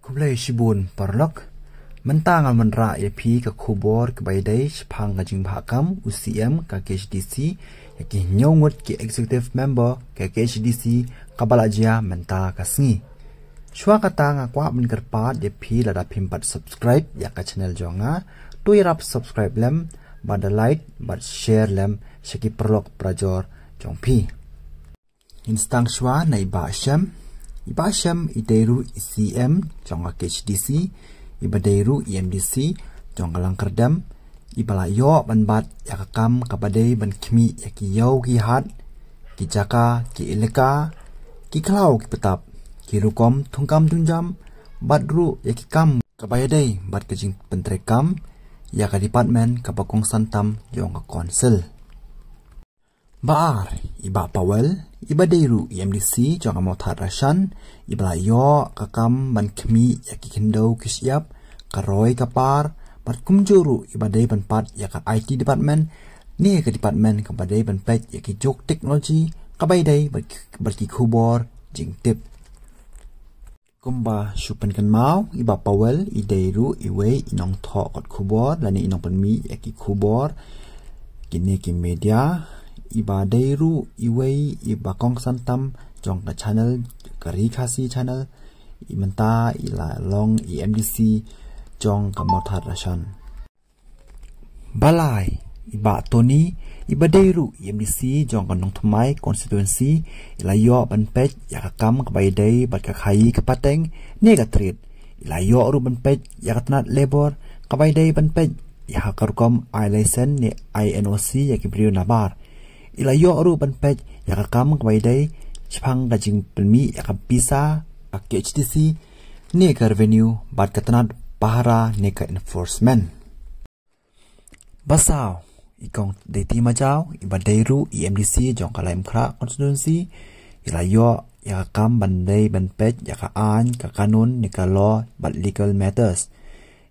Kublai shibun parlok mentangan menra ya pi ka khubor ke baidai shphang ka jing bhakam UCM ka KHDC yaki nyongut ki executive member ka KHDC kabalajia menta ka sngi shwa kata nga kwa bin kerpat ya pi lada pimpat subscribe ya ka channel jonga tu irap subscribe lem bada like bad share lem shaki perlok prajor jong pi instang shwa na iba Sham ideru ECM jong KHDC ibaderu EMDC jong kalang kerdam ibala yo banbat yakakam kabadai ban kimi yaki yau ki hat ki jaka ki ileka ki klau ki petap ki rukom tungkam tunjam badru yaki kam kabayadai bat kajing pentrekam yaka department kabakong santam jong ka konsil Baar iba pawel iba deru EMDC jong amothat rashan ibla yo kakam ban kemi yaki kendau kisyap karoi kapar bat kumjuru iba dei ban pat yaka IT department ni ke department kabadai ban pet yaki jok teknologi kabai dei bat ki khubor jing tip kumba shupen kan mau iba pawel ideru iwe inong tho kot khubor lani inong panmi yaki khubor kini ki media iba dairu iwei iba kong santam jong ka channel kari khasi channel imenta ila long EMDC jong ka mothat rashan balai iba toni iba dairu EMDC jong ka nong thmai constituency ila yo ban pet ya ka kam ka bai dai bat ka khai ka pateng ne ka tret ila yo ru ban pet ya ka tnat labor ka bai dai ban pet ya ka kom I license ne INOC ya ki brio nabar ila yo ru ban pet ya ka kam ka bai dai chphang ka jing pelmi ya ka bisa ka KHDC ne ka revenue bat ka tanat pahara ne ka enforcement basau ikong deti majau iba dairu EMDC jong ka laim khra constituency ila yo ya ka kam ban dai ban pet ya ka an ka kanun ne ka law but legal matters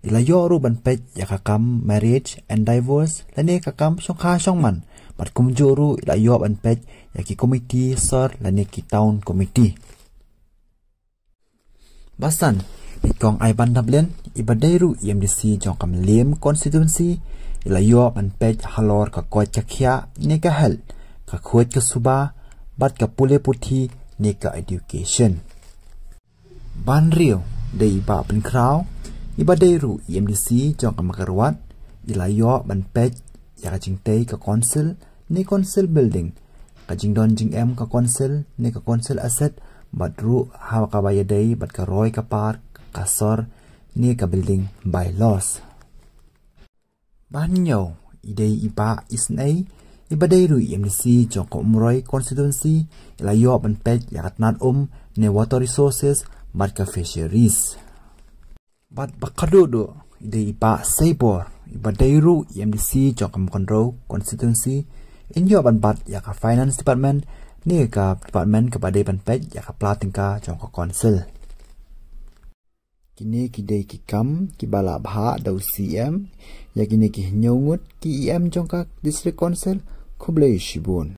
ila yo ru ban pet ya ka kam marriage and divorce lane ka kam shong kha shong man bat kumjuru ila yo ban pet yaki committee sir lane ki town committee basan ikong ai ban dablen ibadairu EMDC jong kam lem constituency ila yo ban pet halor ka koit ka khia ne ka hel ka khot ka suba bat ka pule puthi ne ka education ban rio de iba pen kraw ibadairu EMDC jong kam karwat ila yo ban pet ya ka jingtei ka council ni council building ka jingdon jing em ka council ni ka council asset badru hawa ka bayadai bat ka roy ka park ka sor ni ka building bylaws banyo idei iba isnai ibadairu EMDC jong ko umroy constituency ila yo ban pet ya katnat ne water resources bat ka fisheries bat bakadodo idei iba sabor ibadairu EMDC jong kam control constituency inyo ban bat ya ka finance department ni ka department ka badai ban pet ya ka platingka jong ka council kini ki dei ki kam ki bala bha dau CM ya kini ki nyongut ki EM jong ka district council Kublai Shibun